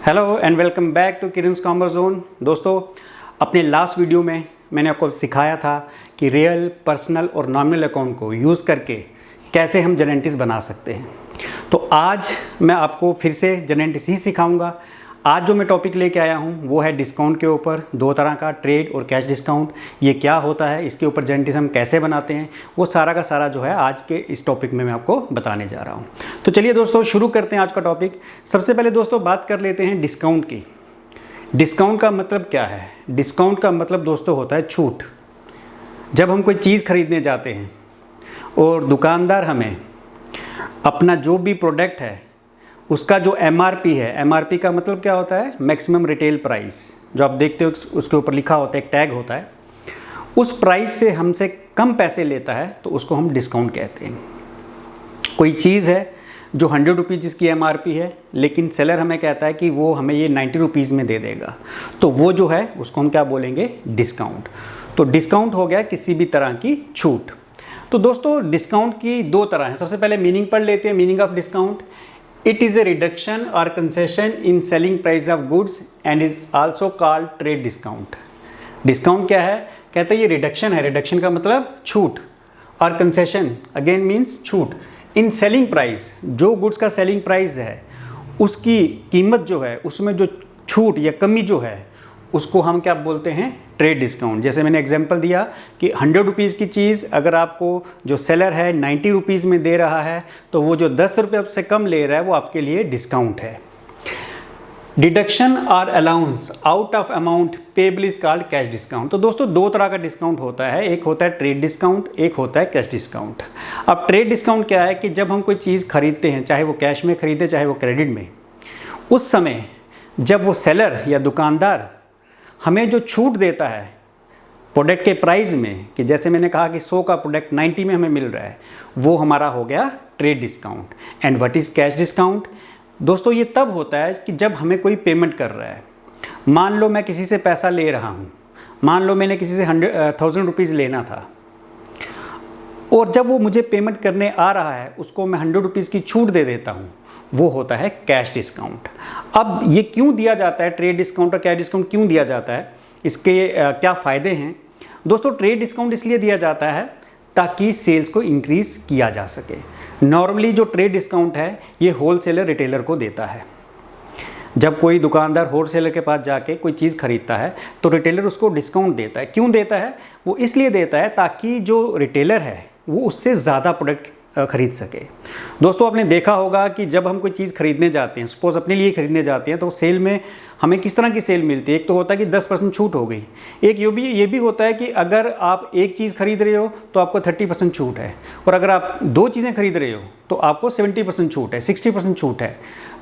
Hello and welcome back to Kiran's commerce zone. दोस्तों, अपने last video में मैंने आपको सिखाया था कि रियल, पर्सनल और नॉमिनल अकाउंट को यूज़ करके कैसे हम जनरेंटिस बना सकते हैं। तो आज मैं आपको फिर से जनरेंटिस ही सिखाऊंगा। आज जो मैं टॉपिक लेके आया हूँ वो है डिस्काउंट के ऊपर, दो तरह का, ट्रेड और कैश डिस्काउंट। ये क्या होता है, इसके ऊपर जनरेंटिस हम कैसे बनाते हैं, वो सारा का सारा जो है आज के इस टॉपिक में मैं आपको बताने जा रहा हूँ। तो चलिए दोस्तों, शुरू करते हैं आज का टॉपिक। सबसे पहले दोस्तों बात कर लेते हैं डिस्काउंट की। डिस्काउंट का मतलब क्या है? डिस्काउंट का मतलब दोस्तों होता है छूट। जब हम कोई चीज़ खरीदने जाते हैं और दुकानदार हमें अपना जो भी प्रोडक्ट है उसका जो MRP है, MRP का मतलब क्या होता है? Maximum retail price. जो आप देखते हो उसके ऊपर लिखा होता है, एक टैग होता है, उस प्राइस से हमसे कम पैसे लेता है तो उसको हम डिस्काउंट कहते हैं। कोई चीज़ है जो 100 रुपीज़ जिसकी MRP है, लेकिन सेलर हमें कहता है कि वो हमें ये 90 रुपीज़ में दे देगा, तो वो जो है उसको हम क्या बोलेंगे? डिस्काउंट। तो डिस्काउंट हो गया किसी भी तरह की छूट। तो दोस्तों डिस्काउंट की दो तरह हैं। सबसे पहले मीनिंग पढ़ लेते हैं। Meaning of discount: it is a reduction और concession in selling price of goods and is also called trade discount. Discount क्या है? कहते हैं ये रिडक्शन है। रिडक्शन का मतलब छूट, और कंसेशन अगेन मीन्स छूट इन सेलिंग प्राइस। जो गुड्स का सेलिंग प्राइस है उसकी कीमत जो है उसमें जो छूट या कमी जो है उसको हम क्या बोलते हैं? Trade discount. जैसे मैंने एग्जांपल दिया कि 100 रुपीज़ की चीज़ अगर आपको जो सेलर है 90 रुपीज़ में दे रहा है, तो वो जो 10 रुपये से कम ले रहा है वो आपके लिए डिस्काउंट है। डिडक्शन और allowance out of amount payable is called cash discount. तो दोस्तों दो तरह का डिस्काउंट होता है, एक होता है ट्रेड डिस्काउंट, एक होता है कैश डिस्काउंट। अब ट्रेड डिस्काउंट क्या है कि जब हम कोई चीज़ खरीदते हैं, चाहे वो कैश में खरीदे चाहे वो क्रेडिट में, उस समय जब वो सेलर या दुकानदार हमें जो छूट देता है प्रोडक्ट के प्राइस में, कि जैसे मैंने कहा कि 100 का प्रोडक्ट 90 में हमें मिल रहा है, वो हमारा हो गया trade discount. And what is cash discount? दोस्तों ये तब होता है कि जब हमें कोई पेमेंट कर रहा है। मान लो मैं किसी से पैसा ले रहा हूँ, मान लो मैंने किसी से 1000 रुपीज़ लेना था, और जब वो मुझे पेमेंट करने आ रहा है उसको मैं 100 रुपीज़ की छूट दे देता हूँ, वो होता है कैश डिस्काउंट। अब ये क्यों दिया जाता है? ट्रेड डिस्काउंट और कैश डिस्काउंट क्यों दिया जाता है? इसके क्या फ़ायदे हैं? दोस्तों ट्रेड डिस्काउंट इसलिए दिया जाता है ताकि सेल्स को इंक्रीज़ किया जा सके। नॉर्मली जो ट्रेड डिस्काउंट है ये होलसेलर रिटेलर को देता है। जब कोई दुकानदार होलसेलर के पास जाके कोई चीज़ खरीदता है तो रिटेलर उसको डिस्काउंट देता है। क्यों देता है? वो इसलिए देता है ताकि जो रिटेलर है वो उससे ज़्यादा प्रोडक्ट खरीद सके। दोस्तों आपने देखा होगा कि जब हम कोई चीज़ खरीदने जाते हैं, सपोज अपने लिए खरीदने जाते हैं, तो सेल में हमें किस तरह की सेल मिलती है? एक तो होता है कि 10% छूट हो गई, एक ये भी होता है कि अगर आप एक चीज़ खरीद रहे हो तो आपको 30% छूट है, और अगर आप दो चीज़ें खरीद रहे हो तो आपको 70% छूट है, 60% छूट है।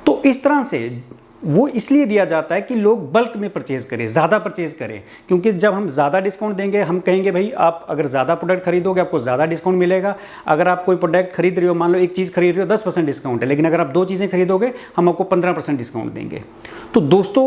तो इस तरह से वो इसलिए दिया जाता है कि लोग बल्क में परचेज़ करें, ज़्यादा परचेज़ करें। क्योंकि जब हम ज़्यादा डिस्काउंट देंगे, हम कहेंगे भाई आप अगर ज़्यादा प्रोडक्ट खरीदोगे आपको ज़्यादा डिस्काउंट मिलेगा। अगर आप कोई प्रोडक्ट खरीद रहे हो, मान लो एक चीज़ खरीद रहे हो 10% डिस्काउंट है, लेकिन अगर आप दो चीज़ें खरीदोगे हम आपको 15% डिस्काउंट देंगे। तो दोस्तों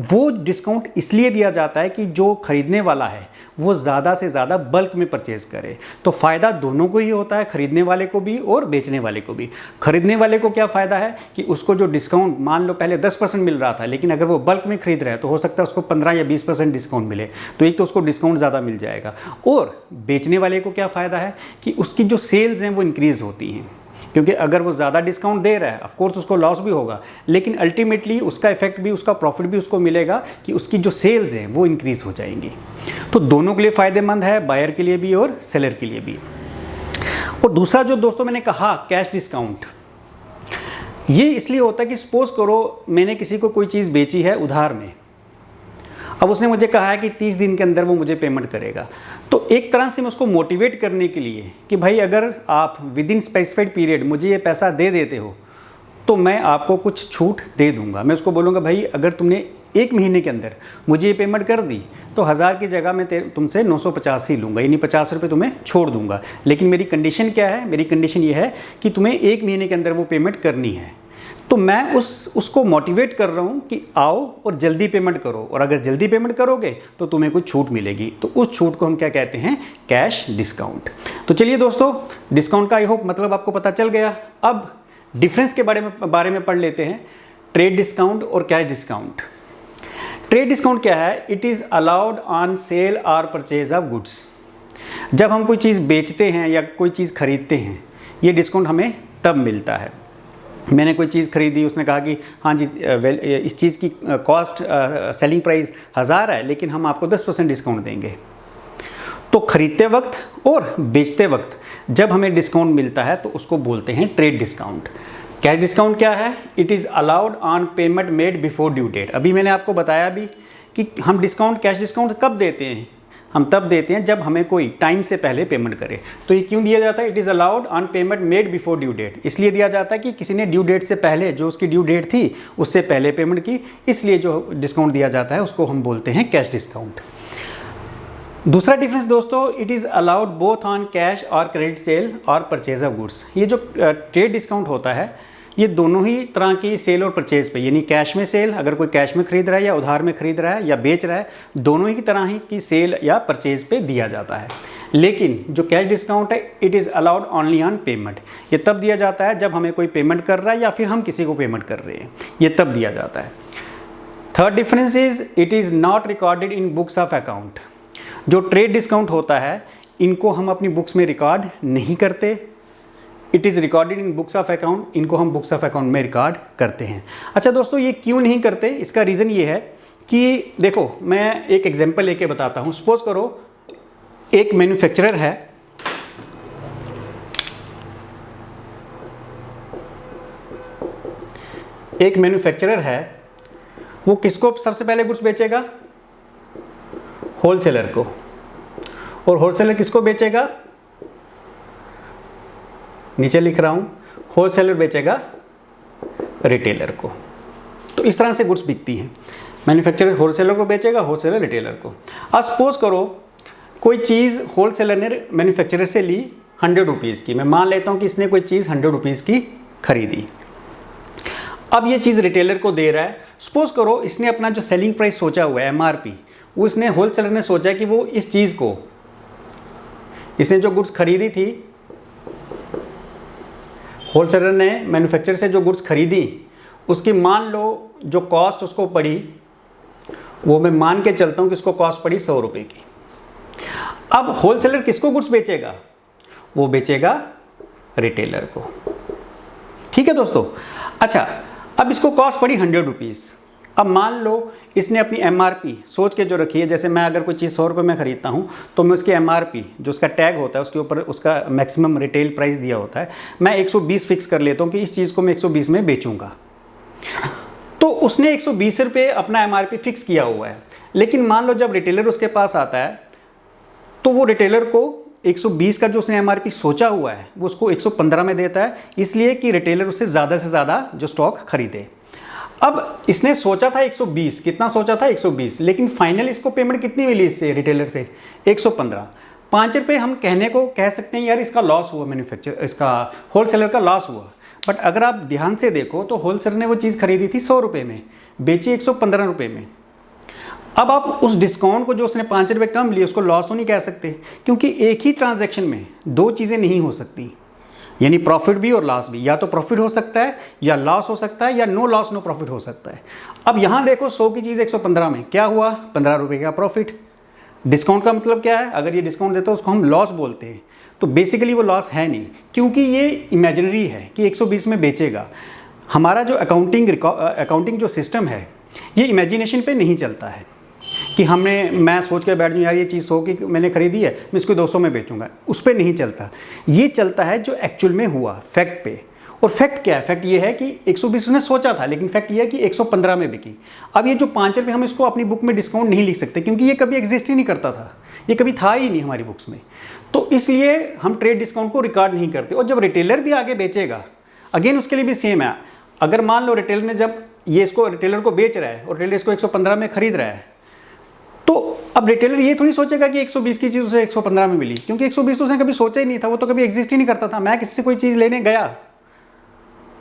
वो डिस्काउंट इसलिए दिया जाता है कि जो खरीदने वाला है वो ज़्यादा से ज़्यादा बल्क में परचेज़ करे। तो फ़ायदा दोनों को ही होता है, खरीदने वाले को भी और बेचने वाले को भी। खरीदने वाले को क्या फ़ायदा है कि उसको जो डिस्काउंट मान लो पहले 10% मिल रहा था, लेकिन अगर वो बल्क में खरीद रहा है तो हो सकता है उसको 15 या 20% डिस्काउंट मिले, तो एक तो उसको डिस्काउंट ज़्यादा मिल जाएगा। और बेचने वाले को क्या फ़ायदा है कि उसकी जो सेल्स हैं वो इंक्रीज़ होती हैं। क्योंकि अगर वो ज़्यादा डिस्काउंट दे रहा है, ऑफ कोर्स उसको लॉस भी होगा, लेकिन अल्टीमेटली उसका इफेक्ट भी, उसका प्रॉफिट भी उसको मिलेगा कि उसकी जो सेल्स हैं वो इंक्रीज़ हो जाएंगी। तो दोनों के लिए फ़ायदेमंद है, बायर के लिए भी और सेलर के लिए भी। और दूसरा जो दोस्तों मैंने कहा कैश डिस्काउंट, ये इसलिए होता है कि सपोज करो मैंने किसी को कोई चीज़ बेची है उधार में, अब उसने मुझे कहा है कि 30 दिन के अंदर वो मुझे पेमेंट करेगा। तो एक तरह से मैं उसको मोटिवेट करने के लिए कि भाई अगर आप विद इन स्पेसिफाइड पीरियड मुझे ये पैसा दे देते हो तो मैं आपको कुछ छूट दे दूंगा। मैं उसको बोलूँगा भाई अगर तुमने 1 महीने के अंदर मुझे ये पेमेंट कर दी तो 1000 की जगह मैं तुमसे 950 ही लूँगा, यानी 50 रुपये तुम्हें छोड़ दूंगा। लेकिन मेरी कंडीशन क्या है? मेरी कंडीशन ये है कि तुम्हें 1 महीने के अंदर वो पेमेंट करनी है। तो मैं उसको मोटिवेट कर रहा हूँ कि आओ और जल्दी पेमेंट करो, और अगर जल्दी पेमेंट करोगे तो तुम्हें कुछ छूट मिलेगी। तो उस छूट को हम क्या कहते हैं? Cash discount. तो चलिए दोस्तों, डिस्काउंट का आई होप मतलब आपको पता चल गया। अब डिफरेंस के बारे में पढ़ लेते हैं। ट्रेड डिस्काउंट और कैश डिस्काउंट। ट्रेड डिस्काउंट क्या है? It is allowed on sale और परचेज ऑफ गुड्स। जब हम कोई चीज़ बेचते हैं या कोई चीज़ खरीदते हैं, ये डिस्काउंट हमें तब मिलता है। मैंने कोई चीज़ खरीदी, उसने कहा कि हाँ जी इस चीज़ की कॉस्ट सेलिंग प्राइस 1000 है, लेकिन हम आपको 10% डिस्काउंट देंगे। तो खरीदते वक्त और बेचते वक्त जब हमें डिस्काउंट मिलता है तो उसको बोलते हैं ट्रेड डिस्काउंट। कैश डिस्काउंट क्या है? It is allowed on payment made before due date. अभी मैंने आपको बताया भी कि हम डिस्काउंट, कैश डिस्काउंट कब देते हैं? हम तब देते हैं जब हमें कोई टाइम से पहले पेमेंट करे। तो ये क्यों दिया जाता है? It is allowed on payment made before due date. इसलिए दिया जाता है कि किसी ने ड्यू डेट से पहले, जो उसकी ड्यू डेट थी उससे पहले पेमेंट की, इसलिए जो डिस्काउंट दिया जाता है उसको हम बोलते हैं कैश डिस्काउंट। दूसरा डिफरेंस दोस्तों, it is allowed both on cash और क्रेडिट सेल और परचेज ऑफ गुड्स। ये जो ट्रेड डिस्काउंट होता है ये दोनों ही तरह की सेल और परचेज पे, यानी कैश में सेल, अगर कोई कैश में खरीद रहा है या उधार में खरीद रहा है या बेच रहा है, दोनों ही तरह ही की सेल या परचेज पे दिया जाता है। लेकिन जो कैश डिस्काउंट है it is allowed only on payment. ये तब दिया जाता है जब हमें कोई पेमेंट कर रहा है या फिर हम किसी को पेमेंट कर रहे हैं, ये तब दिया जाता है। Third difference is it is not recorded in books of account. जो ट्रेड डिस्काउंट होता है इनको हम अपनी बुक्स में रिकॉर्ड नहीं करते। It is recorded in books of account, इनको हम बुक्स ऑफ अकाउंट में रिकॉर्ड करते हैं। अच्छा दोस्तों, ये क्यों नहीं करते? इसका रीज़न ये है कि देखो, मैं एक एग्जांपल लेके बताता हूँ। सपोज करो एक मैन्युफैक्चरर है, वो किसको सबसे पहले गुड्स बेचेगा? होलसेलर को। और होलसेलर किसको बेचेगा? नीचे लिख रहा हूं, होलसेलर बेचेगा रिटेलर को। तो इस तरह से गुड्स बिकती हैं। मैन्युफैक्चरर होलसेलर को बेचेगा, होलसेलर रिटेलर को। अब सपोज करो कोई चीज़ होलसेलर ने मैन्युफैक्चरर से ली 100 रुपीज़ की। मैं मान लेता हूं कि इसने कोई चीज़ 100 रुपीज़ की खरीदी। अब ये चीज़ रिटेलर को दे रहा है। सपोज करो इसने अपना जो सेलिंग प्राइस सोचा हुआ है MRP, वो इसने होलसेलर ने सोचा कि वो इस चीज़ को, इसने जो गुड्स खरीदी थी, होलसेलर ने मैन्युफैक्चरर से जो गुड्स खरीदी उसकी मान लो जो कॉस्ट उसको पड़ी, वो मैं मान के चलता हूँ कि उसको कॉस्ट पड़ी 100 रुपये की। अब होलसेलर किसको गुड्स बेचेगा? वो बेचेगा रिटेलर को। ठीक है दोस्तों। अच्छा, अब इसको कॉस्ट पड़ी 100 रुपीज़। अब मान लो इसने अपनी MRP सोच के जो रखी है, जैसे मैं अगर कोई चीज़ 100 रुपये में ख़रीदता हूँ तो मैं उसकी MRP जो उसका टैग होता है उसके ऊपर उसका मैक्सिमम रिटेल प्राइस दिया होता है, मैं 120 फिक्स कर लेता हूँ कि इस चीज़ को मैं 120 में बेचूंगा। तो उसने 120 रुपये अपना MRP फिक्स किया हुआ है। लेकिन मान लो जब रिटेलर उसके पास आता है तो वो रिटेलर को 120 का जो उसने MRP सोचा हुआ है वो उसको 115 में देता है, इसलिए कि रिटेलर उससे ज़्यादा से ज़्यादा जो स्टॉक खरीदे। अब इसने सोचा था 120, कितना सोचा था? 120, लेकिन फाइनल इसको पेमेंट कितनी मिली इससे रिटेलर से? 115। 5 रुपये हम कहने को कह सकते हैं यार इसका लॉस हुआ, इसका होलसेलर का लॉस हुआ। बट अगर आप ध्यान से देखो तो होलसेलर ने वो चीज़ खरीदी थी 100 रुपये में, बेची 115 रुपये में। अब आप उस डिस्काउंट को जो उसने 5 रुपये कम लिए उसको लॉस तो नहीं कह सकते, क्योंकि एक ही ट्रांजैक्शन में दो चीज़ें नहीं हो सकती, यानी प्रॉफिट भी और लॉस भी। या तो प्रॉफिट हो सकता है या लॉस हो सकता है, या नो लॉस नो प्रॉफिट हो सकता है। अब यहाँ देखो 100 की चीज़ 115 में, क्या हुआ? 15 रुपये का प्रॉफिट। डिस्काउंट का मतलब क्या है? अगर ये डिस्काउंट देते हो उसको हम लॉस बोलते हैं। तो बेसिकली वो लॉस है नहीं, क्योंकि ये इमेजिनरी है कि 120 में बेचेगा। हमारा जो अकाउंटिंग जो सिस्टम है ये इमेजिनेशन पे नहीं चलता है कि मैं सोच के बैठ जाऊँ यार ये चीज़ 100 की मैंने खरीदी है, मैं इसको 200 में बेचूंगा। उस पर नहीं चलता। ये चलता है जो एक्चुअल में हुआ, फैक्ट पे। और फैक्ट क्या है? फैक्ट ये है कि 120 उसने सोचा था, लेकिन फैक्ट ये है कि 115 में बिकी। अब ये जो 5 रुपये हम इसको अपनी बुक में डिस्काउंट नहीं लिख सकते, क्योंकि ये कभी एग्जिस्ट ही नहीं करता था, ये कभी था ही नहीं हमारी बुक्स में। तो इसलिए हम ट्रेड डिस्काउंट को रिकॉर्ड नहीं करते। और जब रिटेलर भी आगे बेचेगा, अगेन उसके लिए भी सेम है। अगर मान लो रिटेलर ने जब ये इसको रिटेलर को बेच रहा है और रिटेलर इसको 115 में खरीद रहा है, तो अब रिटेलर ये थोड़ी सोचेगा कि 120 की चीज़ उसे 115 में मिली, क्योंकि 120 तो उसने कभी सोचा ही नहीं था, वो तो कभी एग्जिस्ट ही नहीं करता था। मैं किसी से कोई चीज़ लेने गया,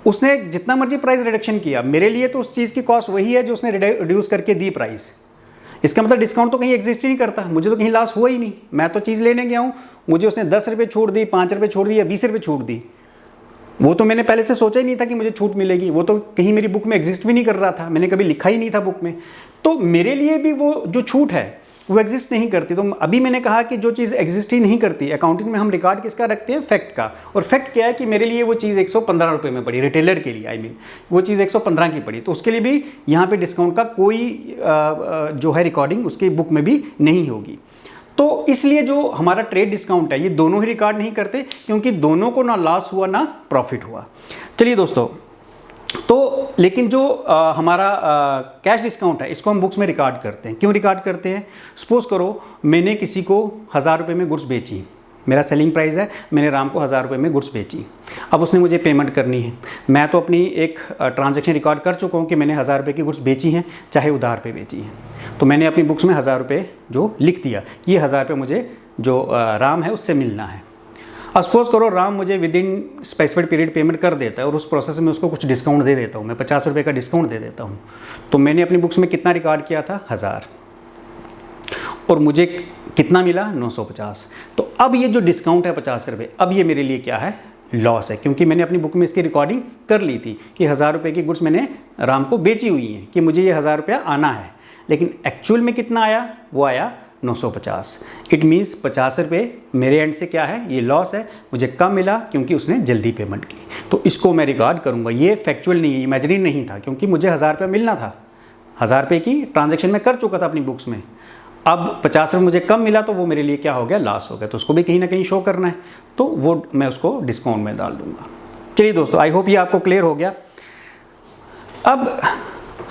उसने जितना मर्जी प्राइस रिडक्शन किया, मेरे लिए तो उस चीज़ की कॉस्ट वही है जो उसने रिड्यूस करके दी प्राइस। इसका मतलब डिस्काउंट तो कहीं एग्जिस्ट ही नहीं करता, मुझे तो कहीं लॉस हुआ ही नहीं। मैं तो चीज़ लेने गया हूँ, मुझे उसने 10 रुपये छूट दी, 5 रुपये छूट दी या 20 रुपये छूट दी, वो तो मैंने पहले से सोचा ही नहीं था कि मुझे छूट मिलेगी, वो तो कहीं मेरी बुक में एग्जिस्ट भी नहीं कर रहा था, मैंने कभी लिखा ही नहीं था बुक में। तो मेरे लिए भी वो जो छूट है वो एग्जिस्ट नहीं करती। तो अभी मैंने कहा कि जो चीज़ एग्जिस्ट ही नहीं करती, अकाउंटिंग में हम रिकॉर्ड किसका रखते हैं, फैक्ट का। और फैक्ट क्या है कि मेरे लिए वो चीज़ 115 रुपये में पड़ी, रिटेलर के लिए आई मीन वो चीज़ 115 की पड़ी, तो उसके लिए भी यहाँ पे डिस्काउंट का कोई जो है रिकॉर्डिंग उसकी बुक में भी नहीं होगी। तो इसलिए जो हमारा ट्रेड डिस्काउंट है ये दोनों ही रिकॉर्ड नहीं करते, क्योंकि दोनों को ना लॉस हुआ ना प्रॉफिट हुआ। चलिए दोस्तों, तो लेकिन जो हमारा कैश डिस्काउंट है इसको हम बुक्स में रिकॉर्ड करते हैं। क्यों रिकॉर्ड करते हैं? सपोज करो मैंने किसी को 1000 रुपये में गुड्स बेची, मेरा सेलिंग प्राइस है, मैंने राम को 1000 रुपये में गुड्स बेची, अब उसने मुझे पेमेंट करनी है। मैं तो अपनी एक ट्रांजैक्शन रिकॉर्ड कर चुका हूँ कि मैंने 1000 रुपये की गुड्स बेची हैं, चाहे उधार पे बेची हैं। तो मैंने अपनी बुक्स में 1000 रुपये जो लिख दिया कि ये 1000 रुपये मुझे जो राम है उससे मिलना है। अब सपोज करो राम मुझे with in specified period payment कर देता है और उस प्रोसेस में उसको कुछ डिस्काउंट दे देता हूँ, मैं 50 रुपये का डिस्काउंट दे देता हूँ। तो मैंने अपनी बुक्स में कितना रिकॉर्ड किया था? 1000, और मुझे कितना मिला? 950। तो अब ये जो डिस्काउंट है 50 रुपये, अब ये मेरे लिए क्या है? लॉस है, क्योंकि मैंने अपनी बुक में इसकी रिकॉर्डिंग कर ली थी कि 1000 रुपये की गुड्स मैंने राम को बेची हुई हैं कि मुझे ये 1000 रुपया आना है, लेकिन एक्चुअल में कितना आया? वो आया 950। इट मीन्स 50 रुपये मेरे एंड से क्या है? ये लॉस है, मुझे कम मिला क्योंकि उसने जल्दी पेमेंट की। तो इसको मैं रिकॉर्ड करूँगा। ये फैक्चुअल नहीं है, इमेजिनरी नहीं था, क्योंकि मुझे 1000 रुपया मिलना था। 1000 रुपये की ट्रांजैक्शन में कर चुका था अपनी बुक्स में, अब 50 रुपये मुझे कम मिला तो वो मेरे लिए क्या हो गया? लॉस हो गया। तो उसको भी कहीं ना कहीं शो करना है, तो वो मैं उसको डिस्काउंट में डाल दूँगा। चलिए दोस्तों, आई होप ये आपको क्लियर हो गया। अब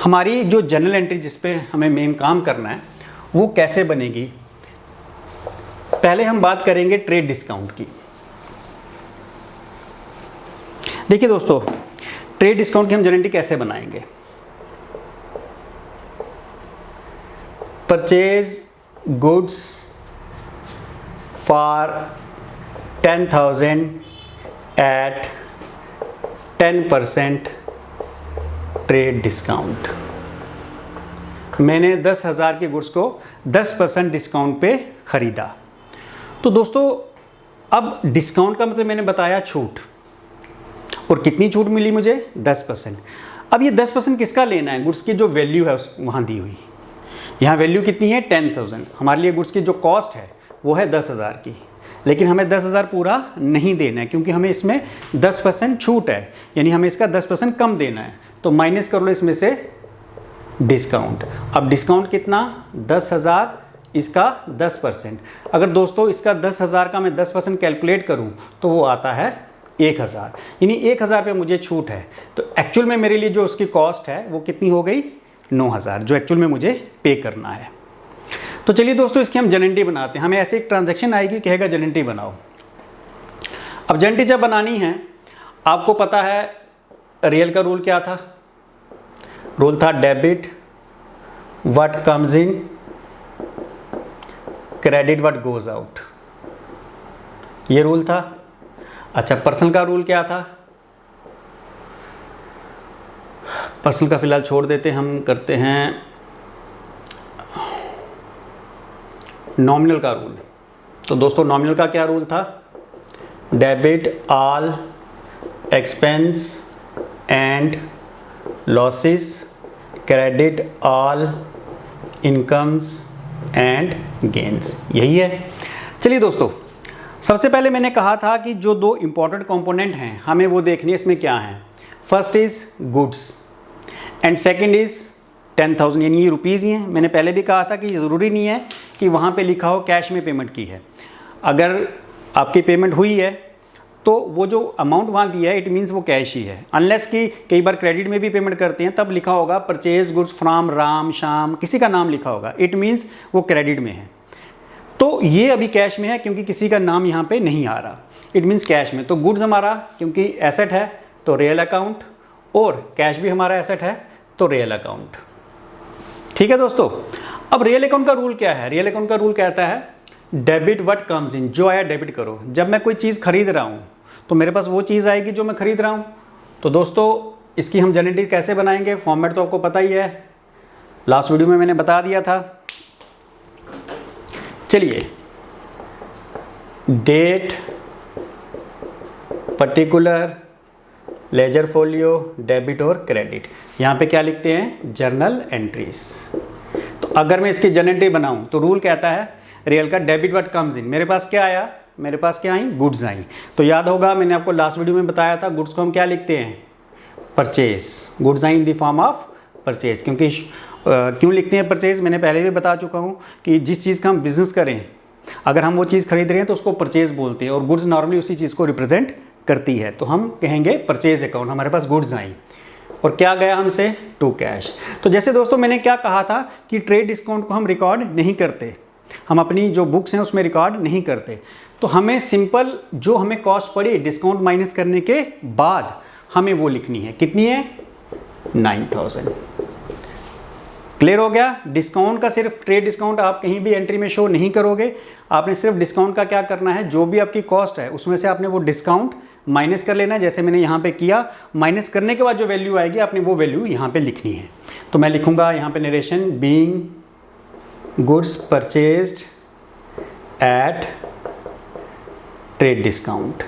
हमारी जो जर्नल एंट्री जिस पे हमें मेन काम करना है वो कैसे बनेगी? पहले हम बात करेंगे ट्रेड डिस्काउंट की। देखिए दोस्तों, ट्रेड डिस्काउंट की हम जर्नल एंट्री कैसे बनाएंगे? Purchase goods for 10,000 at 10% trade discount. मैंने 10,000 के गुड्स को 10% डिस्काउंट पे ख़रीदा। तो दोस्तों, अब डिस्काउंट का मतलब मैंने बताया छूट, और कितनी छूट मिली मुझे? 10%। अब ये 10% किसका लेना है? गुड्स की जो वैल्यू है उस वहाँ दी हुई, यहाँ वैल्यू कितनी है? 10,000। हमारे लिए गुड्स की जो कॉस्ट है वो है 10,000 की, लेकिन हमें 10,000 पूरा नहीं देना है, क्योंकि हमें इसमें 10% छूट है, यानी हमें इसका 10% कम देना है। तो माइनस कर लो इसमें से डिस्काउंट। अब डिस्काउंट कितना? 10,000, इसका 10%। अगर दोस्तों इसका 10,000 का मैं 10% कैलकुलेट करूं तो वो आता है 1,000, यानी 1,000 पे मुझे छूट है। तो एक्चुअल में मेरे लिए जो उसकी कॉस्ट है वो कितनी हो गई? 9,000, जो एक्चुअल में मुझे पे करना है। तो चलिए दोस्तों, इसकी हम जर्नल एंट्री बनाते हैं। हमें ऐसे एक ट्रांजैक्शन आएगी, कहेगा जर्नल एंट्री बनाओ। अब जर्नल एंट्री जब बनानी है, आपको पता है रियल का रूल क्या था? रूल था debit what comes in, credit what goes out, ये रूल था। अच्छा, पर्सनल का रूल क्या था? पर्सनल का फिलहाल छोड़ देते, हम करते हैं नॉमिनल का रूल। तो दोस्तों, नॉमिनल का क्या रूल था? Debit all expense and losses, credit all incomes and gains, यही है। चलिए दोस्तों, सबसे पहले मैंने कहा था कि जो दो इंपॉर्टेंट कंपोनेंट हैं हमें वो देखनी है, इसमें क्या है? First is goods and second is 10,000, यानी ये रुपीज़ ही हैं। मैंने पहले भी कहा था कि ज़रूरी नहीं है कि वहाँ पे लिखा हो कैश में पेमेंट की है। अगर आपकी पेमेंट हुई है तो वो जो अमाउंट वहाँ दिया है इट मीन्स वो कैश ही है, अनलेस कि कई बार क्रेडिट में भी पेमेंट करते हैं तब लिखा होगा purchase goods from Ram Shyam, किसी का नाम लिखा होगा, इट मीन्स वो क्रेडिट में है। तो ये अभी कैश में है क्योंकि किसी का नाम यहाँ पे नहीं आ रहा, इट मीन्स कैश में। तो गुड्स हमारा क्योंकि एसेट है तो रियल अकाउंट, और कैश भी हमारा एसेट है तो रियल अकाउंट। ठीक है दोस्तों, अब रियल अकाउंट का रूल क्या है? रियल अकाउंट का रूल कहता है डेबिट व्हाट कम्स इन, जो आया डेबिट करो। जब मैं कोई चीज़ खरीद रहा हूँ तो मेरे पास वो चीज़ आएगी जो मैं खरीद रहा हूँ। तो दोस्तों, इसकी हम जर्नल एंट्री कैसे बनाएंगे? फॉर्मेट तो आपको पता ही है, लास्ट वीडियो में मैंने बता दिया था। चलिए, date particular ledger folio, debit और क्रेडिट। यहाँ पे क्या लिखते हैं, जर्नल एंट्रीज। तो अगर मैं इसकी जर्नल एंट्री बनाऊँ तो रूल कहता है रियल का डेबिट व्हाट कम्स इन, मेरे पास क्या आया, मेरे पास क्या आई, गुड्स आई। तो याद होगा मैंने आपको लास्ट वीडियो में बताया था गुड्स को हम क्या लिखते हैं, purchase. Goods I in the form of purchase. क्योंकि क्यों लिखते हैं परचेज, मैंने पहले भी बता चुका हूँ कि जिस चीज़ का हम बिजनेस करें, अगर हम वो चीज़ खरीद रहे हैं तो उसको परचेज बोलते हैं, और गुड्स नॉर्मली उसी चीज़ को रिप्रेजेंट करती है। तो हम कहेंगे परचेज अकाउंट, हमारे पास गुड्स आई और क्या गया हमसे, टू कैश। तो जैसे दोस्तों मैंने क्या कहा था कि ट्रेड डिस्काउंट को हम रिकॉर्ड नहीं करते, हम अपनी जो बुक्स हैं उसमें रिकॉर्ड नहीं करते। तो हमें सिंपल जो हमें कॉस्ट पड़ी डिस्काउंट माइनस करने के बाद हमें वो लिखनी है, कितनी है, 9000। क्लियर हो गया। डिस्काउंट का सिर्फ ट्रेड डिस्काउंट आप कहीं भी एंट्री में शो नहीं करोगे, आपने सिर्फ डिस्काउंट का क्या करना है, जो भी आपकी कॉस्ट है उसमें से आपने वो डिस्काउंट माइनस कर लेना है, जैसे मैंने यहाँ पे किया। माइनस करने के बाद जो वैल्यू आएगी आपने वो वैल्यू यहाँ पे लिखनी है। तो मैं लिखूँगा यहाँ पे narration, being goods purchased at trade discount.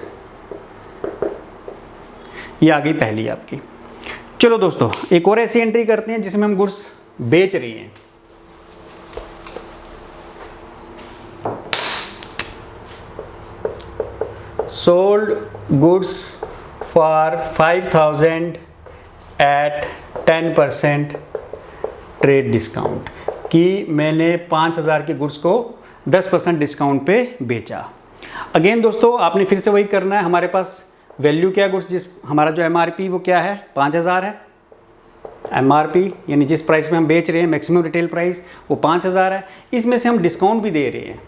ये आ गई पहली आपकी। चलो दोस्तों एक और ऐसी एंट्री करते हैं जिसमें हम गुड्स बेच रही हैं। Sold goods for 5000 at 10% trade discount, कि मैंने 5000 के गुड्स को 10% डिस्काउंट पे बेचा। अगेन दोस्तों आपने फिर से वही करना है, हमारे पास वैल्यू क्या है गुड्स, जिस हमारा जो एमआरपी वो क्या है, 5000 है। एमआरपी यानी जिस प्राइस में हम बेच रहे हैं, मैक्सिमम रिटेल प्राइस वो 5000 है। इसमें से हम डिस्काउंट भी दे रहे हैं,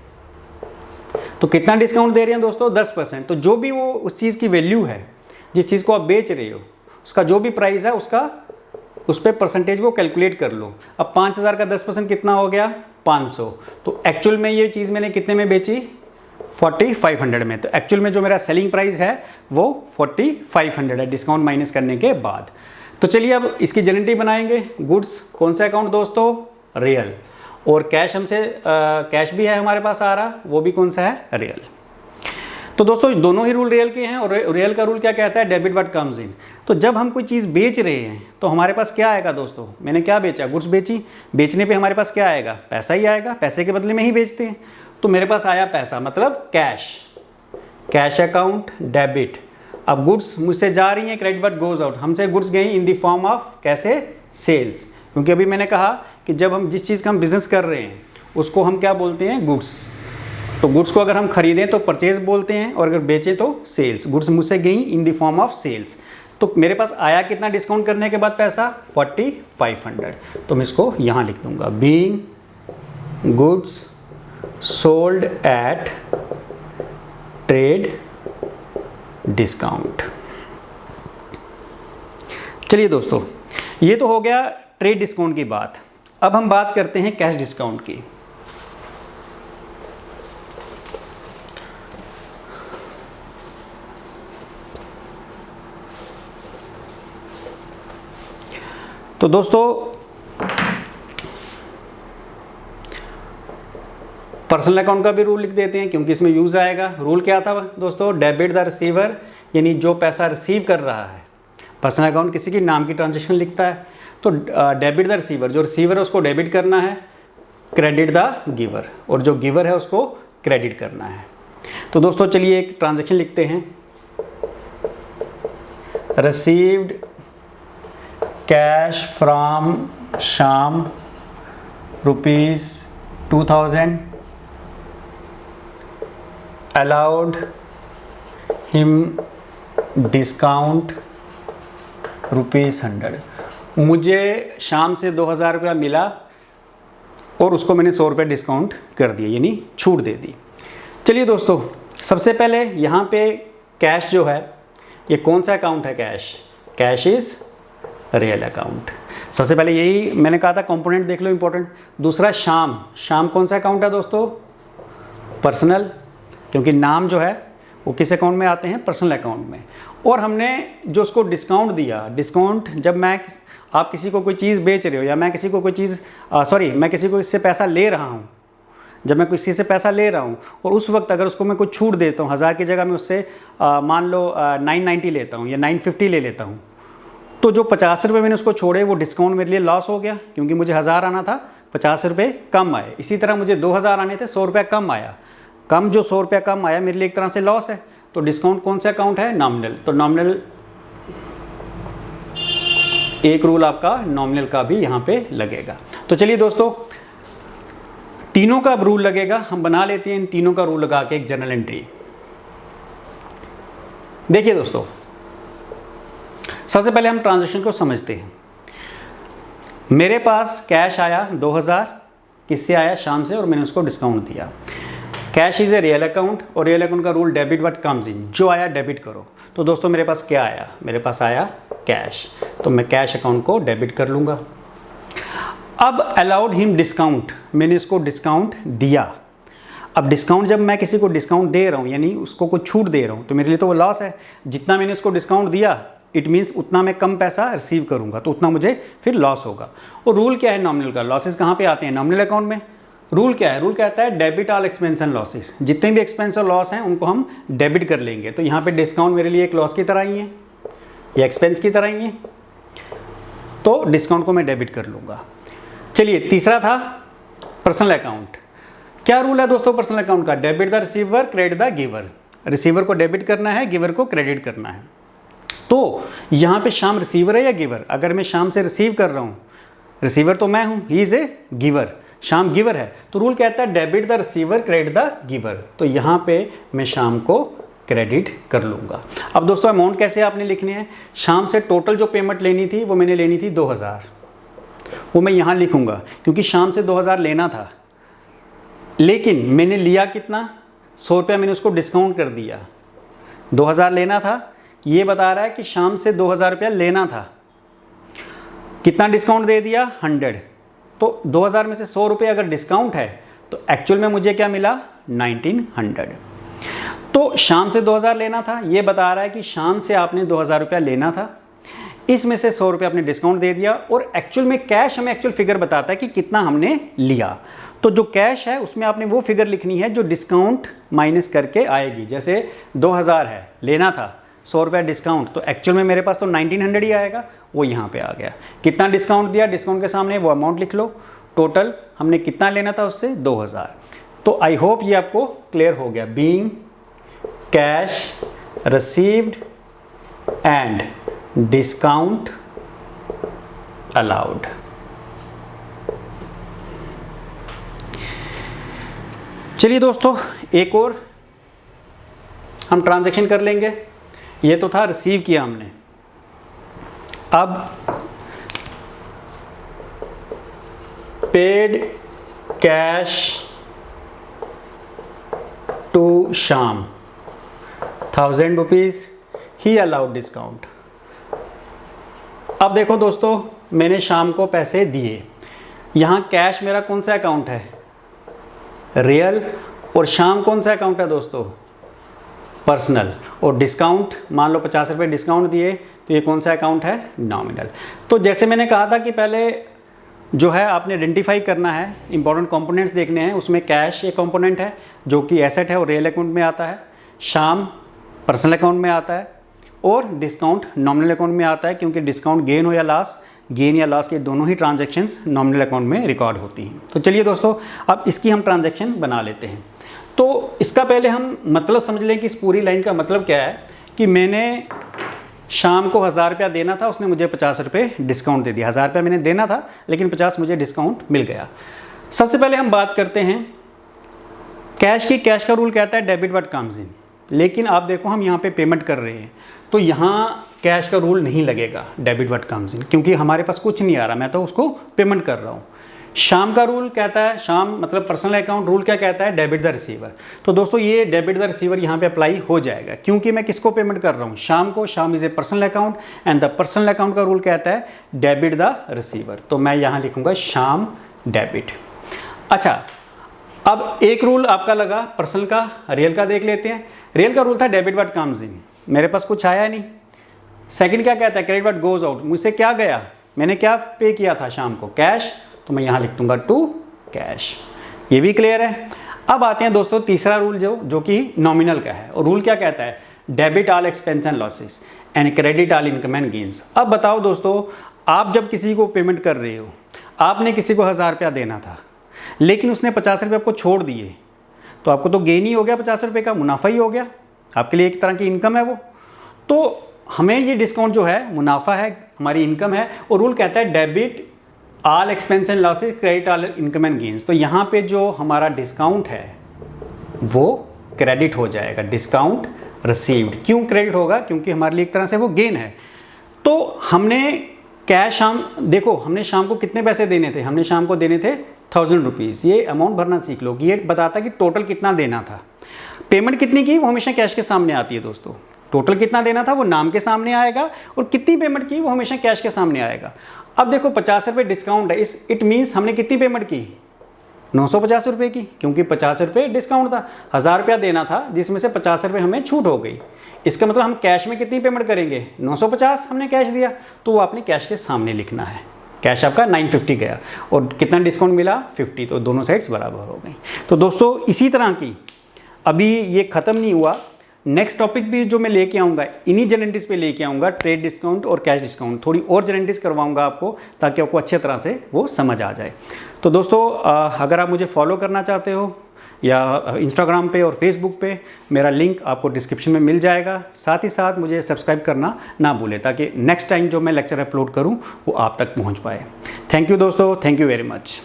तो कितना डिस्काउंट दे रहे हैं दोस्तों, 10%। तो जो भी वो उस चीज़ की वैल्यू है, जिस चीज़ को आप बेच रहे हो, उसका जो भी प्राइस है उसका उस पर परसेंटेज वो कैलकुलेट कर लो। अब 5000 का 10% कितना हो गया, 500। तो एक्चुअल में ये चीज़ मैंने कितने में बेची, 4500 में। तो एक्चुअल में जो मेरा सेलिंग प्राइस है वो 4500 है डिस्काउंट माइनस करने के बाद। तो चलिए अब इसकी जनरेटिव बनाएंगे। गुड्स कौन सा अकाउंट दोस्तों, रियल, और कैश हमसे कैश भी है हमारे पास आ रहा, वो भी कौन सा है, रियल। तो दोस्तों दोनों ही रूल रियल के हैं, और रियल का रूल क्या कहता है, डेबिट व्हाट कम्स इन। तो जब हम कोई चीज़ बेच रहे हैं तो हमारे पास क्या आएगा दोस्तों, मैंने क्या बेचा, गुड्स बेची, बेचने पे हमारे पास क्या आएगा, पैसा ही आएगा, पैसे के बदले में ही बेचते हैं। तो मेरे पास आया पैसा, मतलब कैश, कैश अकाउंट डेबिट। अब गुड्स मुझसे जा रही हैं, क्रेडिट व्हाट गोज आउट, हमसे गुड्स गई इन द फॉर्म ऑफ कैसे, सेल्स। क्योंकि अभी मैंने कहा कि जब हम जिस चीज़ का हम बिजनेस कर रहे हैं उसको हम क्या बोलते हैं, गुड्स। तो गुड्स को अगर हम खरीदें तो परचेज बोलते हैं, और अगर बेचें तो सेल्स। गुड्स मुझसे गई in the form of sales. तो मेरे पास आया कितना डिस्काउंट करने के बाद पैसा, 4500। तो मैं इसको यहाँ लिख दूंगा, being goods sold at trade discount. चलिए दोस्तों ये तो हो गया ट्रेड डिस्काउंट की बात। अब हम बात करते हैं कैश डिस्काउंट की। तो दोस्तों पर्सनल अकाउंट का भी रूल लिख देते हैं क्योंकि इसमें यूज आएगा। रूल क्या था दोस्तों, डेबिट द रिसीवर, यानी जो पैसा रिसीव कर रहा है। पर्सनल अकाउंट किसी की नाम की ट्रांजेक्शन लिखता है, तो डेबिट द रिसीवर, जो रिसीवर है उसको डेबिट करना है, क्रेडिट द गिवर, और जो गिवर है उसको क्रेडिट करना है। तो दोस्तों चलिए एक ट्रांजेक्शन लिखते हैं, received cash from Shyam ₹2000, allowed him discount ₹100। मुझे शाम से 2000 रुपया मिला और उसको मैंने 100 रुपये डिस्काउंट कर दिया, यानी छूट दे दी। चलिए दोस्तों सबसे पहले यहाँ पे कैश जो है ये कौन सा अकाउंट है, cash, cash is real account. सबसे पहले यही मैंने कहा था कंपोनेंट देख लो इंपॉर्टेंट। दूसरा शाम, शाम कौन सा अकाउंट है दोस्तों, पर्सनल, क्योंकि नाम जो है वो किस अकाउंट में आते हैं, पर्सनल अकाउंट में। और हमने जो उसको डिस्काउंट दिया, डिस्काउंट जब आप किसी को कोई चीज़ बेच रहे हो, या मैं किसी को कोई चीज़ मैं किसी को इससे पैसा ले रहा हूँ, जब मैं किसी से पैसा ले रहा हूँ और उस वक्त अगर उसको मैं कुछ छूट देता हूँ, 1000 की जगह मैं उससे मान लो 990 लेता हूँ या 950 ले लेता हूँ, तो जो 50 रुपये मैंने उसको छोड़े वो डिस्काउंट मेरे लिए लॉस हो गया, क्योंकि मुझे 1000 आना था, 50 रुपये कम आए। इसी तरह मुझे 2000 आने थे, 100 रुपया कम आया। कम जो 100 रुपया कम आया मेरे लिए एक तरह से लॉस है। तो डिस्काउंट कौन सा अकाउंट है? नॉमिनल। तो नॉमिनल, एक रूल आपका नॉमिनल का भी यहाँ पे लगेगा। तो चलिए दोस्तों, तीनों का रूल लगेगा, हम बना लेते हैं इन तीनों का रूल लगा के एक जर्नल एंट्री। देखिए दोस्तों, सबसे पहले हम ट्रांजैक्शन को समझते हैं। मेरे पास कैश आया 2000, किससे आया? शाम से, और मैंने उसको डिस्काउंट दिया। Cash is a real account, और रियल अकाउंट का rule debit what comes in, जो आया डेबिट करो। तो दोस्तों मेरे पास क्या आया? मेरे पास आया कैश, तो मैं कैश अकाउंट को डेबिट कर लूँगा। अब अलाउड हिम डिस्काउंट, मैंने इसको डिस्काउंट दिया। अब डिस्काउंट, जब मैं किसी को डिस्काउंट दे रहा हूँ यानी उसको कुछ छूट दे रहा हूँ, तो मेरे लिए तो वो लॉस है। जितना मैंने उसको डिस्काउंट दिया इट मीन्स उतना मैं कम पैसा रिसीव करूँगा, तो उतना मुझे फिर लॉस होगा। और रूल क्या है नॉमिनल का? लॉसेस कहाँ पे आते हैं? नॉमिनल अकाउंट में। रूल क्या है? रूल कहता है debit all expense and losses, जितने भी एक्सपेंस और लॉस हैं उनको हम डेबिट कर लेंगे। तो यहाँ पे डिस्काउंट मेरे लिए एक लॉस की तरह ही है या एक्सपेंस की तरह ही है, तो डिस्काउंट को मैं डेबिट कर लूँगा। चलिए, तीसरा था पर्सनल अकाउंट। क्या रूल है दोस्तों पर्सनल अकाउंट का? Debit the receiver, credit the giver. Receiver को डेबिट करना है, गिवर को क्रेडिट करना है। तो यहाँ पे शाम रिसीवर है या गिवर? अगर मैं शाम से रिसीव कर रहा हूँ, रिसीवर तो मैं हूँ, ही इज़ ए गिवर, शाम गिवर है, तो रूल कहता है debit the receiver, credit the giver. तो यहाँ पे मैं शाम को क्रेडिट कर लूँगा। अब दोस्तों अमाउंट कैसे आपने लिखनी है? शाम से टोटल जो पेमेंट लेनी थी वो मैंने लेनी थी 2000, वो मैं यहाँ लिखूँगा क्योंकि शाम से 2000 लेना था, लेकिन मैंने लिया कितना? 100 रुपया मैंने उसको डिस्काउंट कर दिया। 2000 लेना था, ये बता रहा है कि शाम से 2000 रुपया लेना था, कितना डिस्काउंट दे दिया? 100। तो 2000 में से 100 रुपये अगर डिस्काउंट है तो एक्चुअल में मुझे क्या मिला? 1900। तो शाम से 2000 लेना था, ये बता रहा है कि शाम से आपने 2000 रुपया लेना था, इसमें से 100 रुपये आपने डिस्काउंट दे दिया, और एक्चुअल में कैश हमें एक्चुअल फिगर बताता है कि कितना हमने लिया। तो जो कैश है उसमें आपने वो फिगर लिखनी है जो डिस्काउंट माइनस करके आएगी। जैसे 2000 है, लेना था, 100 रुपया डिस्काउंट, तो एक्चुअल में मेरे पास तो 1900 ही आएगा, वो यहाँ पे आ गया। कितना डिस्काउंट दिया? डिस्काउंट के सामने वो अमाउंट लिख लो। टोटल हमने कितना लेना था उससे? 2000। तो आई होप ये आपको क्लियर हो गया। Being cash received and discount allowed. चलिए दोस्तों, एक और हम ट्रांजैक्शन कर लेंगे। ये तो था रिसीव किया हमने, अब पेड कैश टू शाम 1000 रुपीज़, ही अलाउड डिस्काउंट। अब देखो दोस्तों, मैंने शाम को पैसे दिए, यहाँ कैश मेरा कौन सा अकाउंट है? रियल। और शाम कौन सा अकाउंट है दोस्तों? पर्सनल। और डिस्काउंट, मान लो 50 रुपये डिस्काउंट दिए, तो ये कौन सा अकाउंट है? नॉमिनल। तो जैसे मैंने कहा था कि पहले जो है आपने आइडेंटिफाई करना है, इंपॉर्टेंट कंपोनेंट्स देखने हैं, उसमें कैश एक कंपोनेंट है जो कि एसेट है और रियल अकाउंट में आता है, शाम पर्सनल अकाउंट में आता है, और डिस्काउंट नॉमिनल अकाउंट में आता है, क्योंकि डिस्काउंट गेन हो या लॉस, गेन या लॉस के दोनों ही ट्रांजैक्शंस नॉमिनल अकाउंट में रिकॉर्ड होती हैं। तो चलिए दोस्तों, अब इसकी हम ट्रांजैक्शन बना लेते हैं। तो इसका पहले हम मतलब समझ लें कि इस पूरी लाइन का मतलब क्या है, कि मैंने शाम को 1000 रुपया देना था, उसने मुझे 50 रुपये डिस्काउंट दे दिया। 1000 रुपया मैंने देना था, लेकिन 50 मुझे डिस्काउंट मिल गया। सबसे पहले हम बात करते हैं कैश की। कैश का रूल कहता है डेबिट व्हाट कम्स इन, लेकिन आप देखो हम यहाँ पे पेमेंट कर रहे हैं, तो यहाँ कैश का रूल नहीं लगेगा डेबिट व्हाट कम्स इन, क्योंकि हमारे पास कुछ नहीं आ रहा, मैं तो उसको पेमेंट कर रहा हूँ। शाम का रूल कहता है, शाम मतलब पर्सनल अकाउंट, रूल क्या कहता है? Debit the receiver. तो दोस्तों ये डेबिट द रिसीवर यहाँ पे अप्लाई हो जाएगा, क्योंकि मैं किसको पेमेंट कर रहा हूँ? शाम को। शाम is a personal account and the personal account का रूल कहता है डेबिट द रिसीवर। तो मैं यहाँ लिखूँगा शाम डेबिट। अच्छा, अब एक रूल आपका लगा पर्सनल का, रियल का देख लेते हैं। रियल का रूल था डेबिट व्हाट कम्स इन, मेरे पास कुछ आया नहीं। सेकंड क्या कहता है? क्रेडिट व्हाट गोज आउट, मुझसे क्या गया? मैंने क्या पे किया था शाम को? कैश। तो मैं यहाँ लिख दूंगा टू कैश। ये भी क्लियर है। अब आते हैं दोस्तों तीसरा रूल जो कि नॉमिनल का है, और रूल क्या कहता है, debit all expense and losses and credit all income and gains. अब बताओ दोस्तों, आप जब किसी को पेमेंट कर रहे हो, आपने किसी को 1000 रुपया देना था लेकिन उसने 50 रुपये आपको छोड़ दिए, तो आपको तो गेन ही हो गया, 50 रुपये का मुनाफा ही हो गया, आपके लिए एक तरह की इनकम है वो। तो हमें ये डिस्काउंट जो है मुनाफा है, हमारी इनकम है, और रूल कहता है debit all expense and losses credit all income and gains. तो यहाँ पे जो हमारा डिस्काउंट है वो क्रेडिट हो जाएगा, डिस्काउंट रिसीव्ड। क्यों क्रेडिट होगा? क्योंकि हमारे लिए एक तरह से वो गेन है। तो हमने कैश देखो हमने शाम को कितने पैसे देने थे, हमने शाम को देने थे 1000 रुपीज़। ये अमाउंट भरना सीख लो कि ये बताता कि टोटल कितना देना था। पेमेंट कितनी की वो हमेशा कैश के सामने आती है दोस्तों। टोटल कितना देना था वो नाम के सामने आएगा, और कितनी पेमेंट की वो हमेशा कैश के सामने आएगा। अब देखो 50 रुपये डिस्काउंट है, इट मीन्स हमने कितनी पेमेंट की, 950 रुपये की, क्योंकि 50 रुपये डिस्काउंट था। 1000 रुपया देना था जिसमें से 50 रुपये हमें छूट हो गई। इसका मतलब हम कैश में कितनी पेमेंट करेंगे, 950 हमने कैश दिया, तो वो आपने कैश के सामने लिखना है। कैश आपका 950 गया और कितना डिस्काउंट मिला, 50, तो दोनों साइड्स बराबर हो गई। तो दोस्तों इसी तरह की अभी ये ख़त्म नहीं हुआ, नेक्स्ट टॉपिक भी जो मैं लेके आऊँगा इन्हीं जनरलिटीज़ पे लेके आऊँगा, ट्रेड डिस्काउंट और कैश डिस्काउंट। थोड़ी और जनरलिटीज़ करवाऊँगा आपको ताकि आपको अच्छे तरह से वो समझ आ जाए। तो दोस्तों अगर आप मुझे फॉलो करना चाहते हो या इंस्टाग्राम पे और फेसबुक पे, मेरा लिंक आपको डिस्क्रिप्शन में मिल जाएगा। साथ ही साथ मुझे सब्सक्राइब करना ना भूलें ताकि नेक्स्ट टाइम जो मैं लेक्चर अपलोड करूँ वो आप तक पहुँच पाए। थैंक यू दोस्तों, थैंक यू वेरी मच।